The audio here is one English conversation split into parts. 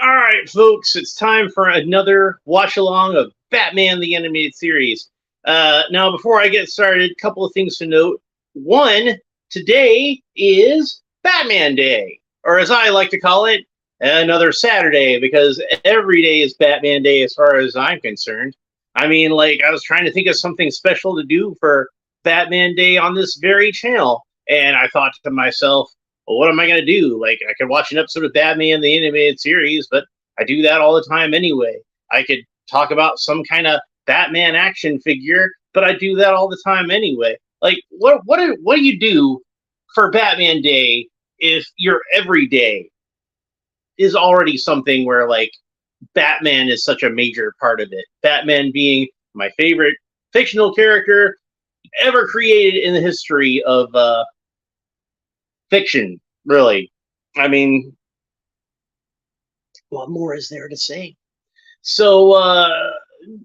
All right, folks, it's time for another watch along of Batman the Animated Series. Now, before I get started, a couple of things to note. One, today is Batman Day, or as I like to call it, another Saturday, because every day is Batman Day as far as I'm concerned. I mean, like, I was trying to think of something special to do for Batman Day on this very channel, and I thought to myself, well, what am I going to do? Like, I could watch an episode of Batman the Animated Series, but I do that all the time anyway. I could talk about some kind of Batman action figure, but I do that all the time anyway. Like, what do you do for Batman Day if your everyday is already something where like Batman is such a major part of it? Batman being my favorite fictional character ever created in the history of fiction, really. I mean, what more is there to say? So,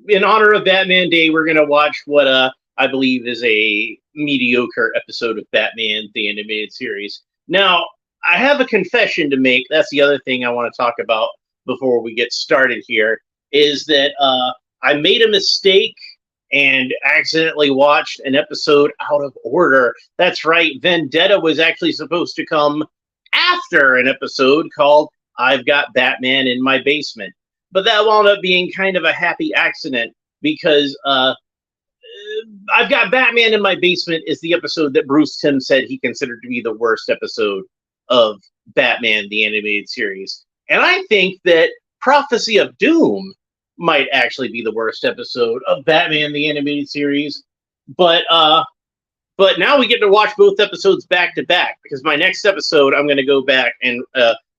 in honor of Batman Day, we're going to watch what I believe is a mediocre episode of Batman, the animated series. Now, I have a confession to make. That's the other thing I want to talk about before we get started here, is that I made a mistake and accidentally watched an episode out of order. That's right, Vendetta was actually supposed to come after an episode called I've Got Batman in My Basement. But that wound up being kind of a happy accident because I've Got Batman in My Basement is the episode that Bruce Timm said he considered to be the worst episode of Batman, the animated series. And I think that Prophecy of Doom might actually be the worst episode of Batman, the animated series. But now we get to watch both episodes back to back because my next episode I'm going to go back and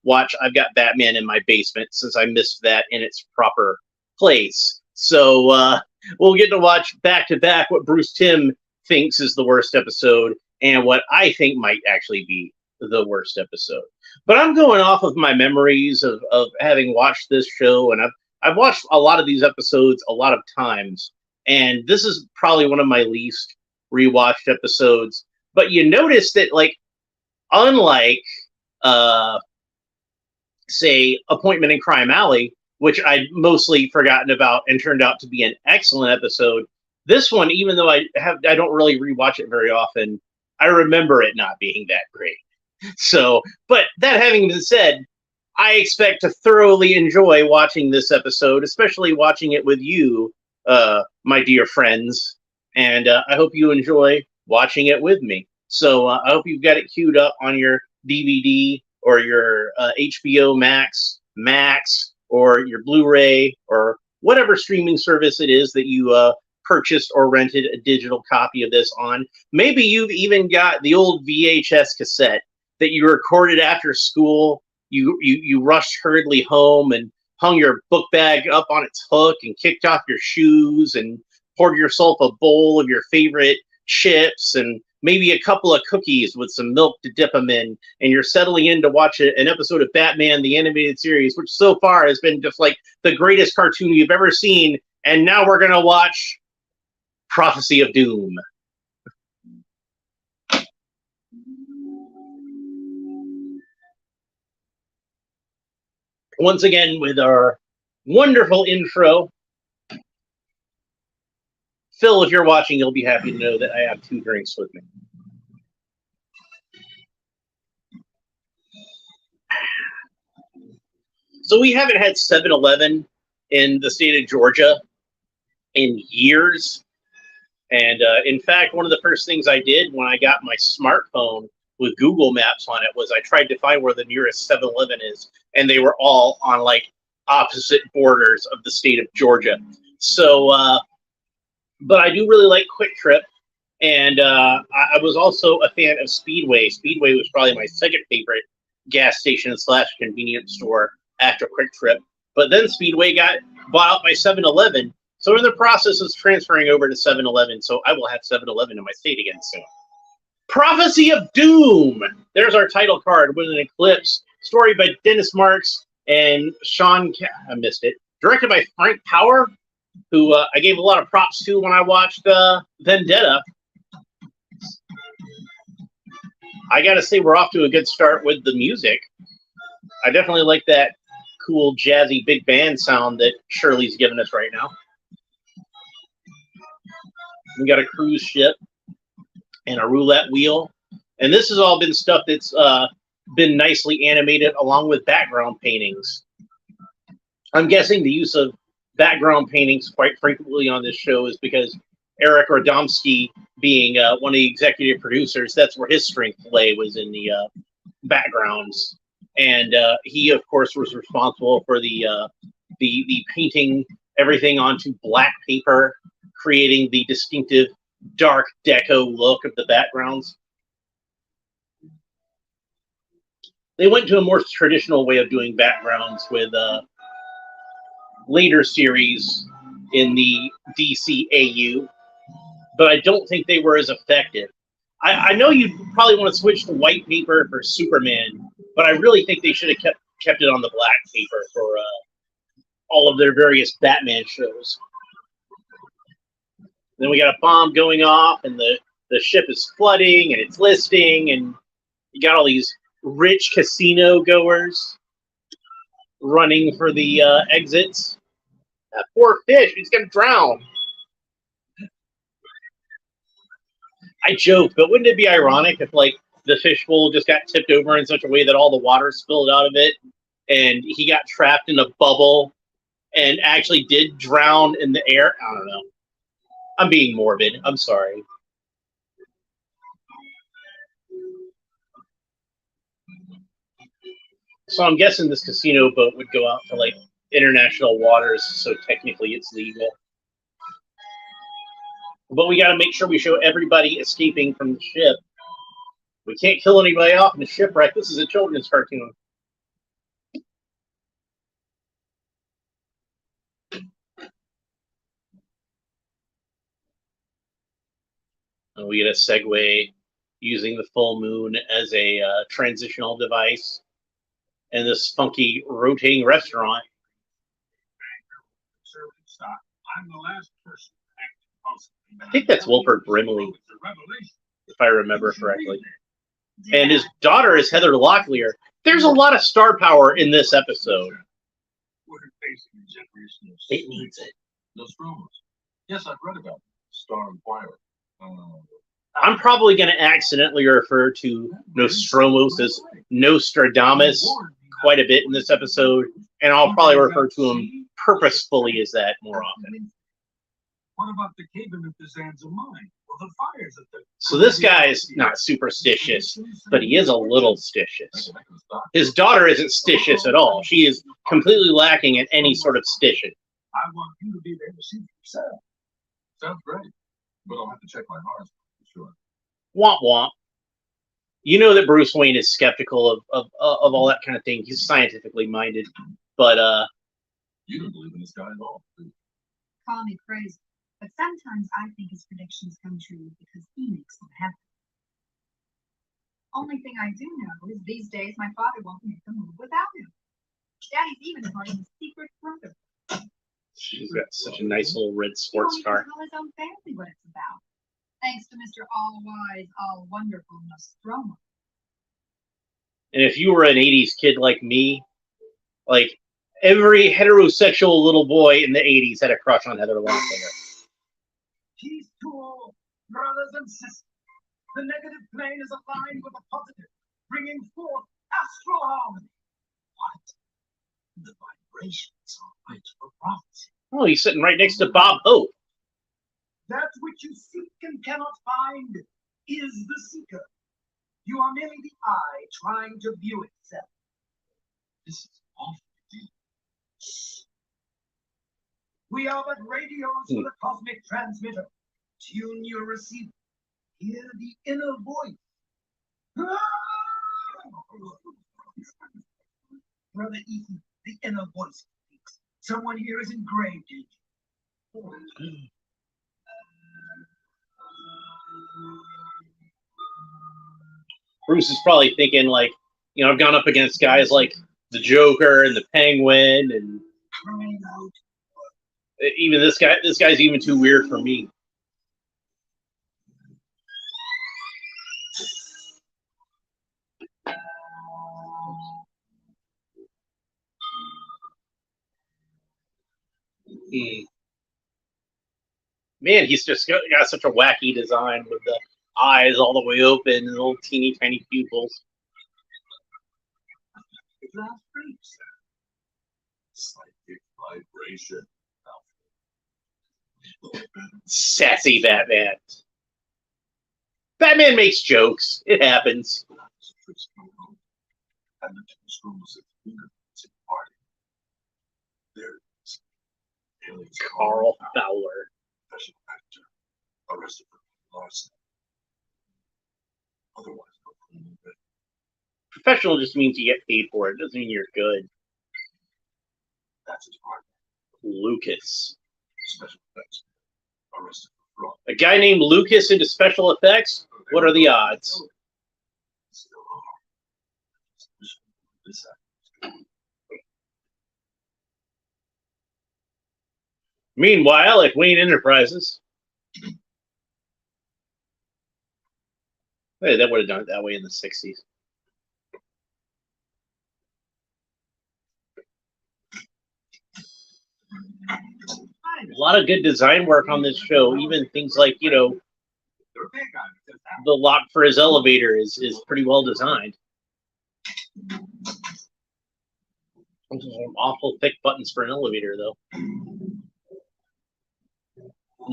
watch I've Got Batman in My Basement since I missed that in its proper place. So we'll get to watch back to back what Bruce Timm thinks is the worst episode and what I think might actually be the worst episode. But I'm going off of my memories of having watched this show, and I've watched a lot of these episodes a lot of times, and this is probably one of my least rewatched episodes. But you notice that, like, unlike say Appointment in Crime Alley, which I'd mostly forgotten about and turned out to be an excellent episode, this one, even though I don't really rewatch it very often, I remember it not being that great. So, but that having been said, I expect to thoroughly enjoy watching this episode, especially watching it with you, my dear friends. And I hope you enjoy watching it with me. So I hope you've got it queued up on your DVD or your HBO Max, or your Blu-ray, or whatever streaming service it is that you purchased or rented a digital copy of this on. Maybe you've even got the old VHS cassette that you recorded after school. You rushed hurriedly home and hung your book bag up on its hook and kicked off your shoes and poured yourself a bowl of your favorite chips and maybe a couple of cookies with some milk to dip them in, and you're settling in to watch an episode of Batman, the animated series, which so far has been just like the greatest cartoon you've ever seen, and now we're going to watch Prophecy of Doom. Once again, with our wonderful intro. Phil, if you're watching, you'll be happy to know that I have 2 drinks with me. So we haven't had 7-Eleven in the state of Georgia in years. And in fact, one of the first things I did when I got my smartphone with Google Maps on it was I tried to find where the nearest 7-Eleven is. And they were all on like opposite borders of the state of Georgia. So, but I do really like Quick Trip. And I was also a fan of Speedway. Speedway was probably my second favorite gas station / convenience store after Quick Trip. But then Speedway got bought out by 7-Eleven. So we're in the process of transferring over to 7-Eleven. So I will have 7-Eleven in my state again soon. Prophecy of Doom. There's our title card with an eclipse. Story by Dennis Marks and Sean. I missed it. Directed by Frank Power, who I gave a lot of props to when I watched Vendetta. I gotta say, we're off to a good start with the music. I definitely like that cool, jazzy big band sound that Shirley's giving us right now. We got a cruise ship and a roulette wheel. And this has all been stuff that's been nicely animated along with background paintings. I'm guessing the use of background paintings quite frequently on this show is because Eric Radomski, being one of the executive producers, that's where his strength lay, was in the backgrounds. And he, of course, was responsible for the painting everything onto black paper, creating the distinctive dark deco look of the backgrounds. They went to a more traditional way of doing backgrounds with later series in the DCAU, but I don't think they were as effective. I know you probably want to switch to white paper for Superman, but I really think they should have kept it on the black paper for all of their various Batman shows. Then we got a bomb going off, and the ship is flooding, and it's listing, and you got all these rich casino goers running for the exits. That poor fish, he's gonna drown. I joke, but wouldn't it be ironic if, like, the fishbowl just got tipped over in such a way that all the water spilled out of it, and he got trapped in a bubble and actually did drown in the air? I don't know. I'm being morbid. I'm sorry. So I'm guessing this casino boat would go out to, like, international waters, so technically it's legal. But we got to make sure we show everybody escaping from the ship. We can't kill anybody off in a shipwreck. This is a children's cartoon. And we get a segue using the full moon as a transitional device. And this funky rotating restaurant. I'm the last person. I think that's Wilford Brimley, if I remember correctly. And his daughter is Heather Locklear. There's a lot of star power in this episode. It needs it. Yes, I've read about Star Inquirer. I'm probably going to accidentally refer to Nostromos as Nostradamus quite a bit in this episode, and I'll probably refer to him purposefully as that more often. What about the cave in the Zands of mine? Or the fires at the... So this guy is not superstitious, but he is a little stitious. His daughter isn't stitious at all. She is completely lacking in any sort of stition. I want you to be there to see for yourself. Sounds great, but I'll have to check my horoscope for sure. Womp womp. You know that Bruce Wayne is skeptical of all that kind of thing. He's scientifically minded, but you don't believe in this guy at all. Call me crazy, but sometimes I think his predictions come true because he makes them happen. Only thing I do know is these days my father won't make a move without him. Daddy's even starting a secret brother. She's got such a nice little red sports car. He won't even tell his own family what it's about. Thanks to Mr. All-Wise, All-Wonderful Nostromo. And if you were an 80s kid like me, like, every heterosexual little boy in the 80s had a crush on Heather Locklear. Peace to all, brothers and sisters. The negative plane is aligned with the positive, bringing forth astral harmony. What? The vibrations are right for prophecy. Oh, he's sitting right next to Bob Hope. That which you seek and cannot find is the seeker. You are merely the eye trying to view itself. This is awful. We are but radios for the cosmic transmitter. Tune your receiver. Hear the inner voice. Brother Ethan, the inner voice speaks. Someone here is in grave danger. Bruce is probably thinking, like, you know, I've gone up against guys like the Joker and the Penguin, and even this guy. This guy's even too weird for me. Mm. Man, he's just got such a wacky design with the eyes all the way open and little teeny tiny pupils. Last week's psychic vibration. Sassy Batman. Batman makes jokes. It happens. And the two schools at the party. There is aliens. Carl Fowler. Special actor arrested for larceny. Otherwise, no criminal record. Professional just means you get paid for it. It doesn't mean you're good. That's his part. Lucas. Special effects. Arrested for fraud. A guy named Lucas into special effects? What are the odds? Still are. This actor. Meanwhile, at Wayne Enterprises. Hey, that would have done it that way in the 60s. A lot of good design work on this show. Even things like, you know, the lock for his elevator is pretty well designed. Those are some awful thick buttons for an elevator, though. And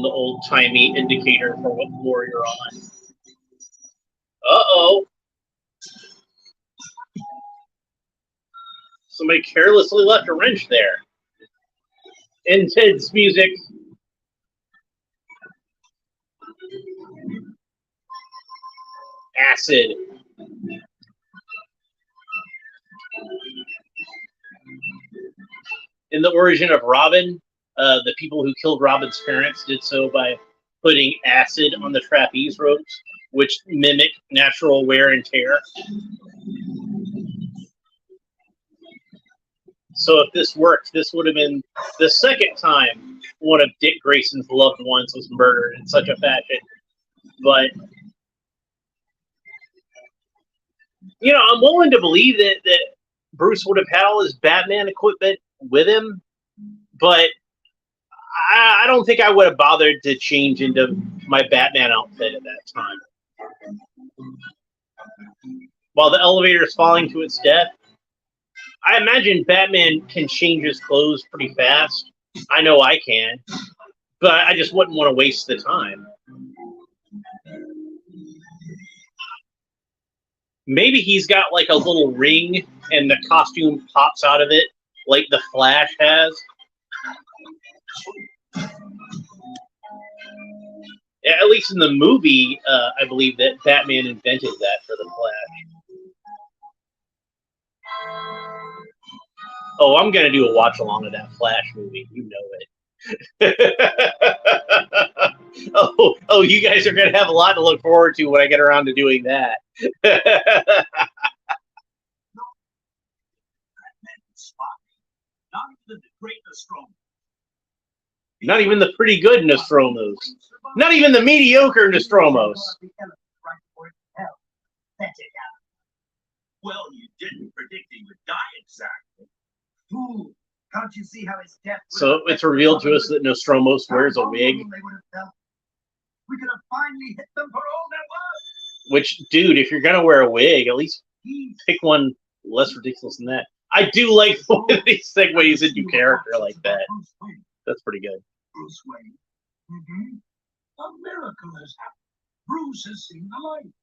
the old-timey indicator for what floor you're on. Uh-oh. Somebody carelessly left a wrench there. In Ted's music. Acid. In the origin of Robin, the people who killed Robin's parents did so by putting acid on the trapeze ropes, which mimic natural wear and tear. So if this worked, this would have been the second time one of Dick Grayson's loved ones was murdered in such a fashion. But, you know, I'm willing to believe that Bruce would have had all his Batman equipment with him, but I don't think I would have bothered to change into my Batman outfit at that time. While the elevator is falling to its death, I imagine Batman can change his clothes pretty fast. I know I can, but I just wouldn't want to waste the time. Maybe he's got like a little ring and the costume pops out of it like the Flash has. At least in the movie, I believe that Batman invented that for the Flash. Oh, I'm going to do a watch-along of that Flash movie. You know it. Oh, you guys are going to have a lot to look forward to when I get around to doing that. Not even the great Nostromo. Not even the pretty good Nostromos. Not even the mediocre Nostromos. Well, you didn't predict he would die exactly. Fool, can't you see how his death? So it's revealed to us that Nostromos wears a wig. We could have finally hit them for all their worth. Which, dude, if you're gonna wear a wig, at least pick one less ridiculous than that. I do like the way they segues into character like that. That's pretty good. Bruce Wayne. A miracle has happened. Bruce has seen the light.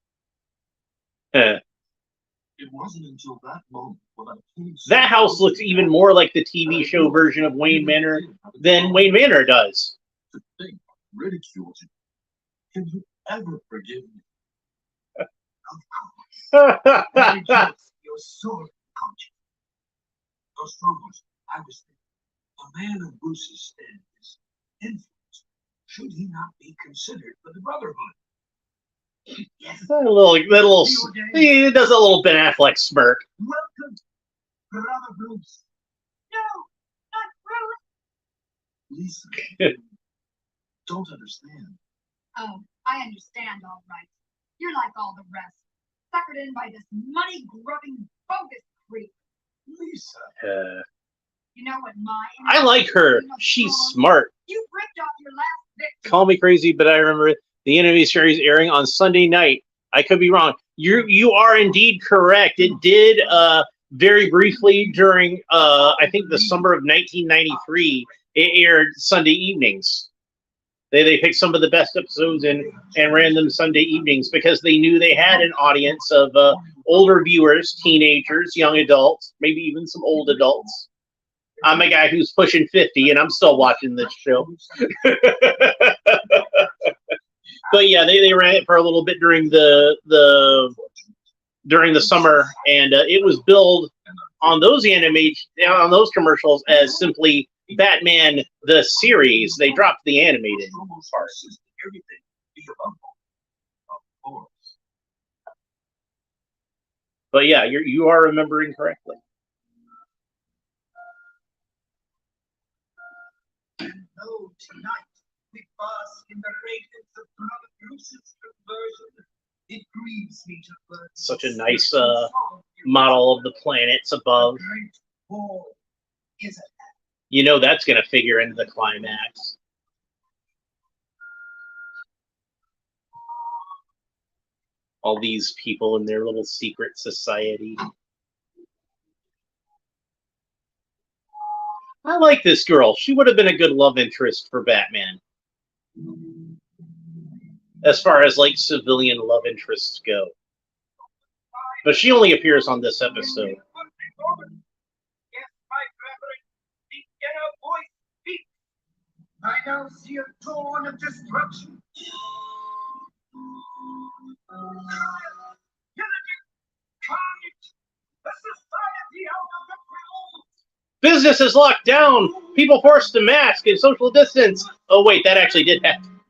It wasn't until that moment when I came. That house looks even more like the TV show version of Wayne Manor than Wayne Manor does. To think I ridiculed you. Can you ever forgive me? Of course. You're so conscious. Nostromo's, I was thinking, a man of Bruce's standards, influence, should he not be considered for the Brotherhood? Yes. He does a little Ben Affleck smirk. Welcome, Brother Bruce. No, not Bruce. Lisa, don't understand. Oh, I understand all right. You're like all the rest, suckered in by this money-grubbing bogus creep. Lisa. You know what my I like her. She's smart. You ripped off your last victim. Call me crazy, but I remember the anime series airing on Sunday night. I could be wrong. You are indeed correct. It did very briefly during I think the summer of 1993. It aired Sunday evenings. They picked some of the best episodes and ran them Sunday evenings because they knew they had an audience of older viewers, teenagers, young adults, maybe even some old adults. I'm a guy who's pushing 50, and I'm still watching this show. But yeah, they ran it for a little bit during the summer, and it was billed on those commercials as simply Batman the series. They dropped the animated part. But yeah, you are remembering correctly. No, tonight we bask in the radiance of Brother Bruce's conversion. It grieves me to burn. Such a nice model of the planets above. The great war is at hand. You know that's going to figure into the climax. All these people in their little secret society. I like this girl. She would have been a good love interest for Batman. As far as like civilian love interests go. But she only appears on this episode. Yes, my brethren, the inner voice speaks. I now see a dawn of destruction. Pillaging, carnage, a society out of control. Business is locked down. People forced to mask and social distance. Oh wait, that actually did happen.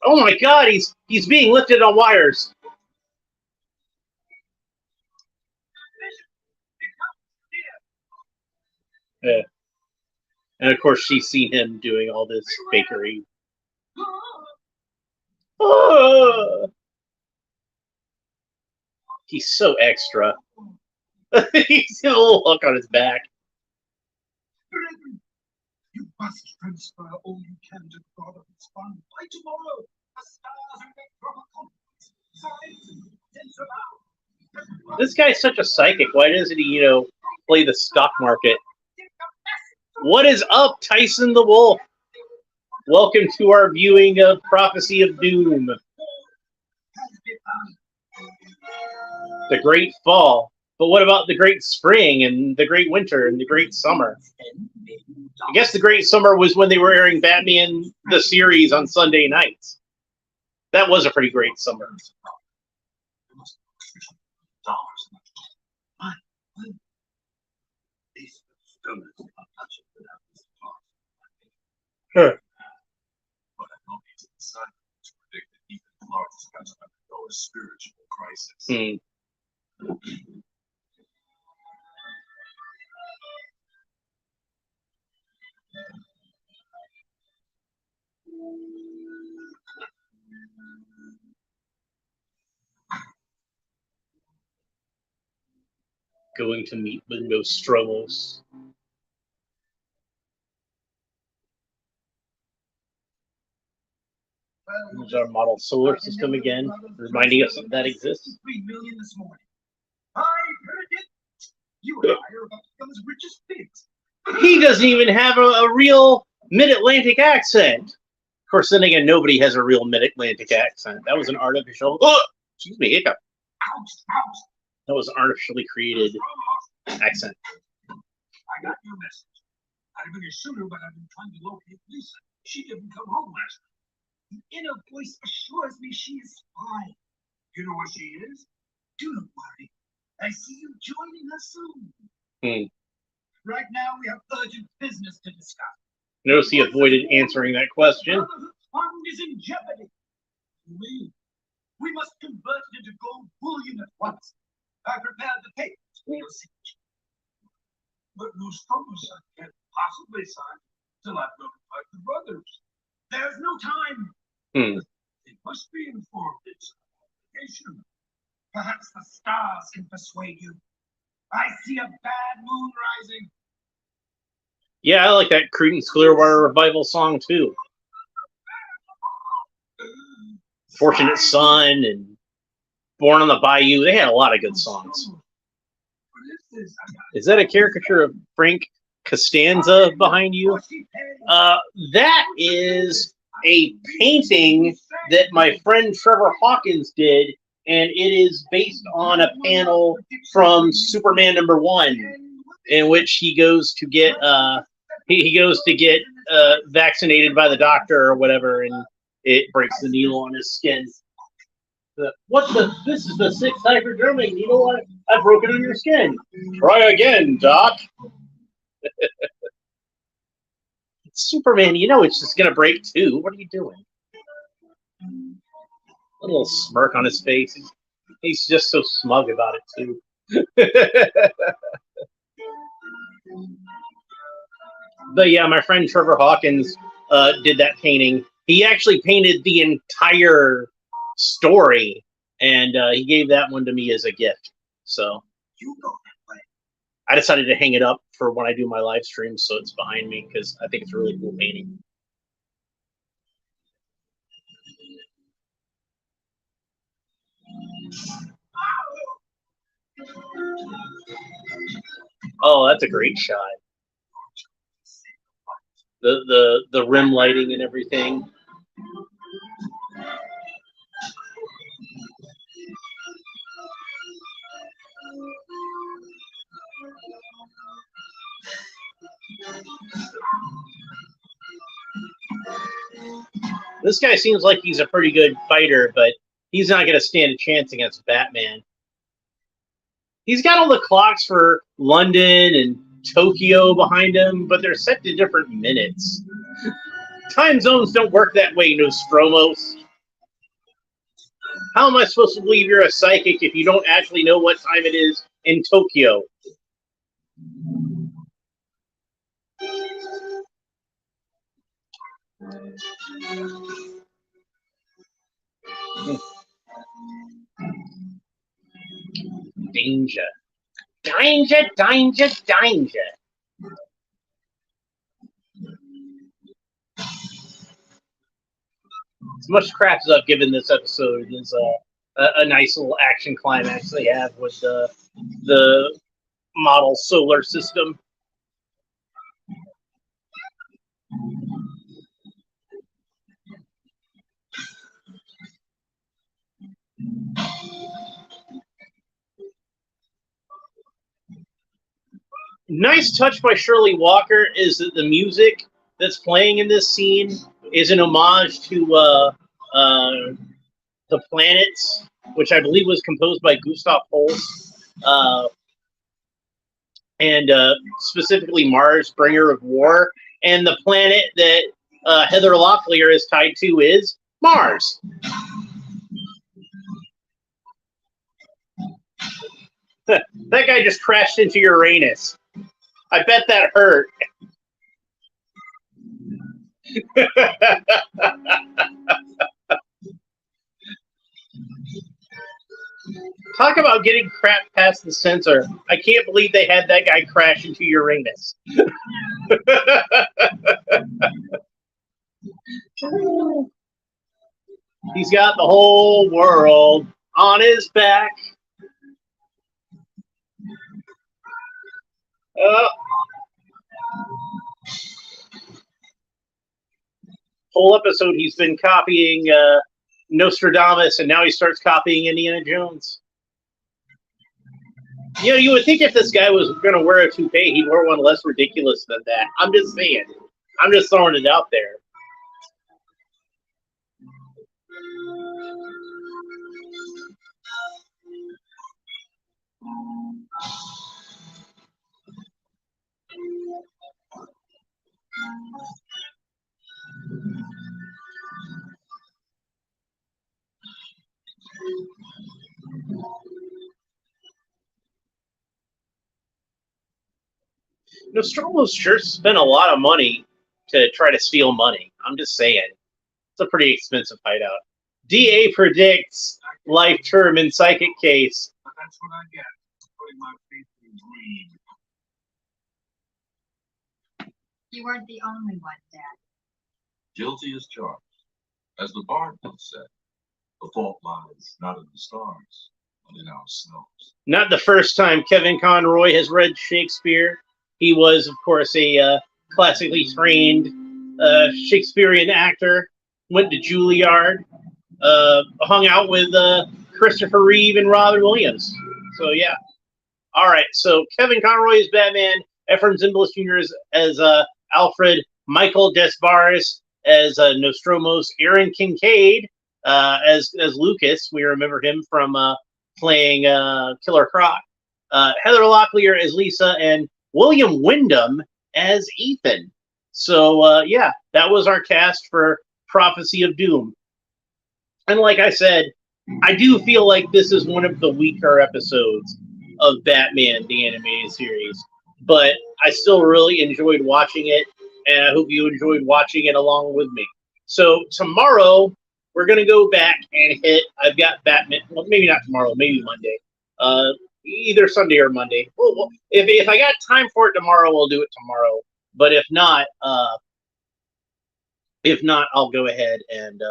Oh my God, he's being lifted on wires. Yeah. And of course, she's seen him doing all this fakery. Oh. He's so extra. He's got a little hook on his back. Brethren, you must transfer all you can to God of its fun. By tomorrow, the stars and the proper confidence, science, sense of This guy's such a psychic. Why doesn't he, play the stock market? What is up, Tyson the Wolf? Welcome to our viewing of Prophecy of Doom. The Great Fall. But what about the Great Spring and the Great Winter and the Great Summer? I guess the Great Summer was when they were airing Batman the series on Sunday nights. That was a pretty great summer. Huh. But I don't need to decide to predict that even Florida is going to undergo a spiritual crisis. Going to meet the Nostromos. There's our model solar system again, reminding us that exists. 3 million this morning. I predict you and I are about to become as rich as pigs. He doesn't even have a real Mid-Atlantic accent. Of course, then again, nobody has a real Mid-Atlantic accent. That was an artificial. Oh, excuse me, hiccup. That was an artificially created accent. I got your message. I've been a shooter, but I've been trying to locate Lisa. She didn't come home last night. The inner voice assures me she is fine. You know where she is? Do not worry. I see you joining us soon. Right now, we have urgent business to discuss. Notice he avoided answering that question. The fund is in jeopardy. We must convert it into gold bullion at once. I prepared the papers for your signature. But Nostromos can't possibly sign till I've notified the brothers. There's no time. They must be informed it's an obligation. Perhaps the stars can persuade you. I see a bad moon rising. Yeah, I like that Creedence Clearwater Revival song too. Fortunate Son and Born on the Bayou. They had a lot of good songs. What is this? Is that a caricature of Frank Costanza behind you? That is a painting that my friend Trevor Hawkins did, and it is based on a panel from Superman #1, in which he goes to get vaccinated by the doctor or whatever, and it breaks the needle on his skin. This is the 6th hypodermic needle I've broken on your skin. Try again, Doc. It's Superman, it's just gonna break too. What are you doing? A little smirk on his face. He's just so smug about it too. But yeah, my friend Trevor Hawkins did that painting. He actually painted the entire story, and he gave that one to me as a gift. So I decided to hang it up for when I do my live streams, so it's behind me, because I think it's a really cool painting. Oh, that's a great shot. The rim lighting and everything. This guy seems like he's a pretty good fighter, but he's not going to stand a chance against Batman. He's got all the clocks for London and Tokyo behind him, but they're set to different minutes. Time zones don't work that way, Nostromos. How am I supposed to believe you're a psychic if you don't actually know what time it is in Tokyo? Danger. Danger, danger, danger. As much crap as I've given this episode is a nice little action climax they have with the model solar system. Nice touch by Shirley Walker is that the music that's playing in this scene is an homage to The Planets, which I believe was composed by Gustav Holst, and specifically Mars, Bringer of War. And the planet that Heather Locklear is tied to is Mars. That guy just crashed into Uranus. I bet that hurt. Talk about getting crap past the censor. I can't believe they had that guy crash into Uranus. He's got the whole world on his back. Whole episode he's been copying Nostradamus, and now he starts copying Indiana Jones. You know, you would think if this guy was going to wear a toupee, he'd wear one less ridiculous than that. I'm just saying. I'm just throwing it out there. Nostromo's sure spent a lot of money to try to steal money. I'm just saying. It's a pretty expensive hideout. DA predicts life term in psychic case. But that's what I get for destroying my faith in greed. You weren't the only one, Dad. Guilty as charged. As the bard once said, the fault lies not in the stars, but in ourselves. Not the first time Kevin Conroy has read Shakespeare. He was, of course, a classically trained Shakespearean actor. Went to Juilliard. Hung out with Christopher Reeve and Robin Williams. So, yeah. All right, so Kevin Conroy is Batman. Ephraim Zimbalist Jr. as Alfred. Michael Desbarres as Nostromos. Aaron Kincaid as Lucas. We remember him from playing Killer Croc. Heather Locklear as Lisa. And William Wyndham as Ethan. So, yeah, that was our cast for Prophecy of Doom. And like I said, I do feel like this is one of the weaker episodes of Batman, the animated series. But I still really enjoyed watching it, and I hope you enjoyed watching it along with me. So tomorrow, we're going to go back and hit, I've got Batman, well, maybe not tomorrow, maybe Monday. Either Sunday or Monday. Well, if I got time for it tomorrow, we'll do it tomorrow. But if not, I'll go ahead and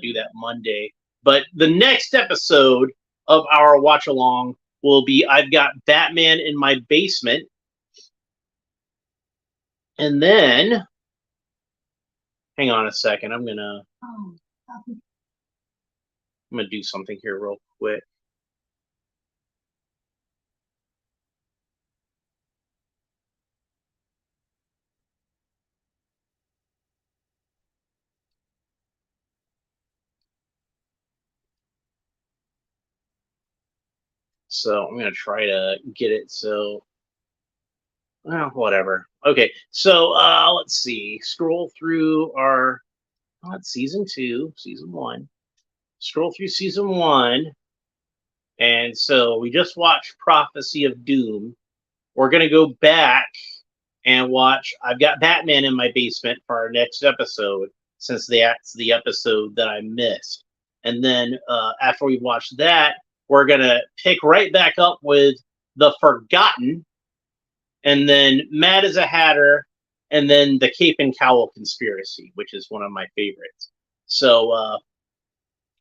do that Monday. But the next episode of our watch along will be I've got Batman in my basement. And then hang on a second, I'm gonna do something here real quick. So I'm going to try to get it so, well, whatever. Okay, so let's see. Scroll through our, it's season 2, season 1. Scroll through season 1. And so we just watched Prophecy of Doom. We're going to go back and watch I've got Batman in my basement for our next episode, since that's the episode that I missed. And then after we watch that, we're going to pick right back up with The Forgotten, and then Mad as a Hatter, and then The Cape and Cowl Conspiracy, which is one of my favorites. So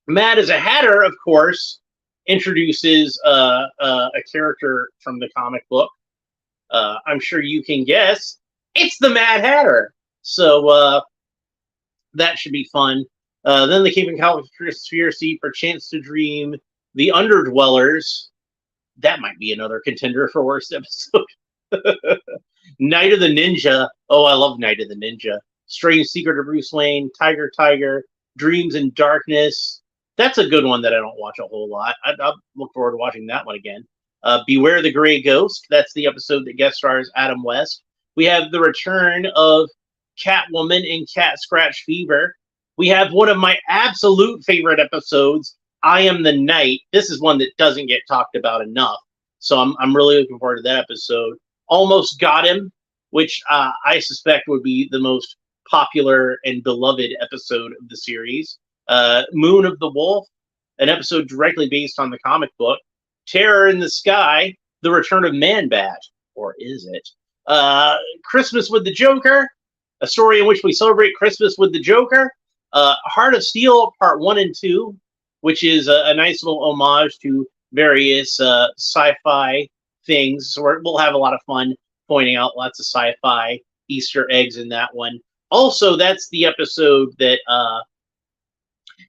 Mad as a Hatter, of course, introduces a character from the comic book. I'm sure you can guess. It's the Mad Hatter. So that should be fun. Then The Cape and Cowl Conspiracy, For Chance to Dream, The Underdwellers. That might be another contender for worst episode. Night of the Ninja. Oh, I love Night of the Ninja. Strange Secret of Bruce Wayne. Tiger. Dreams in Darkness. That's a good one that I don't watch a whole lot. I look forward to watching that one again. Beware the Gray Ghost. That's the episode that guest stars Adam West. We have the return of Catwoman in Cat Scratch Fever. We have one of my absolute favorite episodes, I Am the Night. This is one that doesn't get talked about enough, so I'm really looking forward to that episode. Almost Got Him, which I suspect would be the most popular and beloved episode of the series. Moon of the Wolf, an episode directly based on the comic book. Terror in the Sky, The Return of Man-Bat, or is it? Christmas with the Joker, a story in which we celebrate Christmas with the Joker. Heart of Steel, Part 1 and 2, which is a nice little homage to various sci-fi things. So we'll have a lot of fun pointing out lots of sci-fi Easter eggs in that one. Also, that's the episode that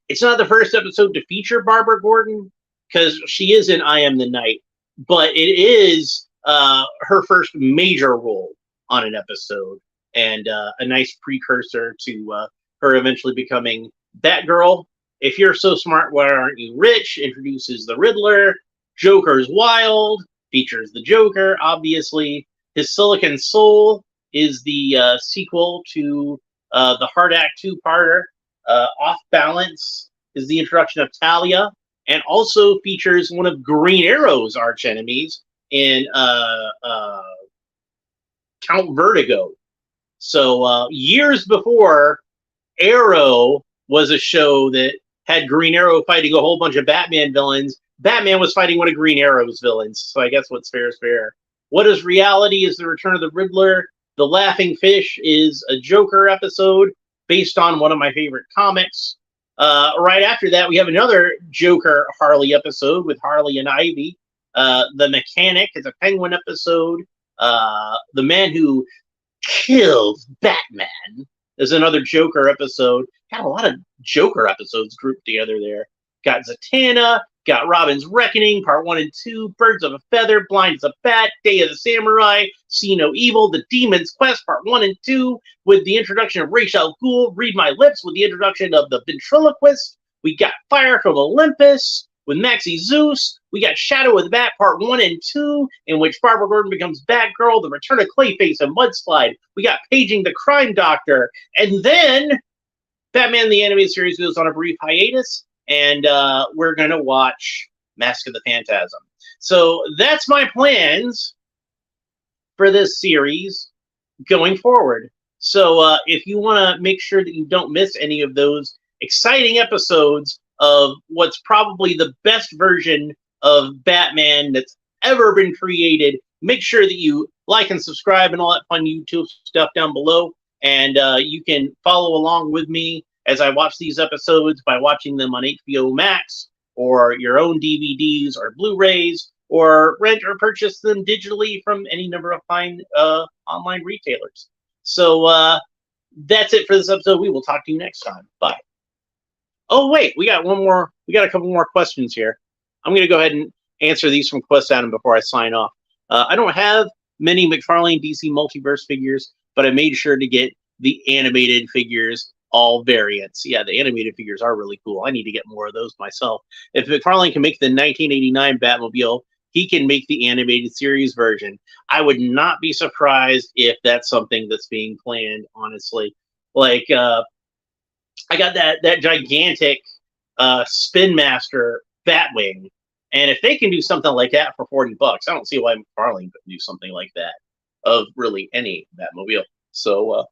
it's not the first episode to feature Barbara Gordon, because she is in I Am the Night, but it is her first major role on an episode, and a nice precursor to her eventually becoming Batgirl. If You're So Smart, Why Aren't You Rich? Introduces the Riddler. Joker's Wild features the Joker, obviously. His Silicon Soul is the sequel to the Hard Act two-parter. Off Balance is the introduction of Talia, and also features one of Green Arrow's arch enemies in Count Vertigo. So years before Arrow was a show that had Green Arrow fighting a whole bunch of Batman villains, Batman was fighting one of Green Arrow's villains, so I guess what's fair is fair. What is reality is the Return of the Riddler. The Laughing Fish is a Joker episode based on one of my favorite comics. Right after that, we have another Joker Harley episode with Harley and Ivy. The Mechanic is a Penguin episode. The Man Who Killed Batman is another Joker episode. Got a lot of Joker episodes grouped together there. Got Zatanna, got Robin's Reckoning, Part 1 and 2, Birds of a Feather, Blind as a Bat, Day of the Samurai, See No Evil, The Demon's Quest, Part 1 and 2, with the introduction of Ra's al Ghul, Read My Lips, with the introduction of the Ventriloquist. We got Fire from Olympus, with Maxie Zeus. We got Shadow of the Bat, Part 1 and 2, in which Barbara Gordon becomes Batgirl, The Return of Clayface and Mudslide. We got Paging the Crime Doctor. And then Batman the Animated Series goes on a brief hiatus, and we're going to watch Mask of the Phantasm. So that's my plans for this series going forward. So if you want to make sure that you don't miss any of those exciting episodes of what's probably the best version of Batman that's ever been created, make sure that you like and subscribe and all that fun YouTube stuff down below. And you can follow along with me as I watch these episodes by watching them on HBO Max or your own DVDs or Blu-rays, or rent or purchase them digitally from any number of fine online retailers. So that's it for this episode. We will talk to you next time. Bye. Oh, wait, we got a couple more questions here. I'm going to go ahead and answer these from Quest Adam before I sign off. I don't have many McFarlane DC Multiverse figures, but I made sure to get the animated figures, all variants. Yeah, the animated figures are really cool. I need to get more of those myself. If McFarlane can make the 1989 Batmobile, he can make the animated series version. I would not be surprised if that's something that's being planned, honestly. Like, I got that gigantic Spin Master Batwing, and if they can do something like that for $40, I don't see why McFarlane couldn't do something like that of really any Batmobile. So,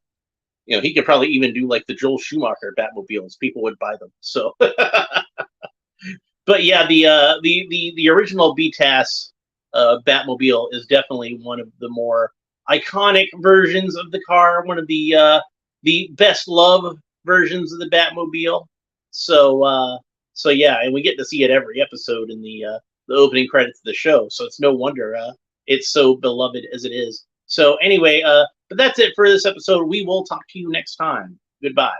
he could probably even do like the Joel Schumacher Batmobiles. People would buy them. So, but yeah, the original BTAS Batmobile is definitely one of the more iconic versions of the car. One of the best loved versions of the Batmobile. So yeah, and we get to see it every episode in the opening credits of the show. So it's no wonder it's so beloved as it is. So anyway, but that's it for this episode. We will talk to you next time. Goodbye.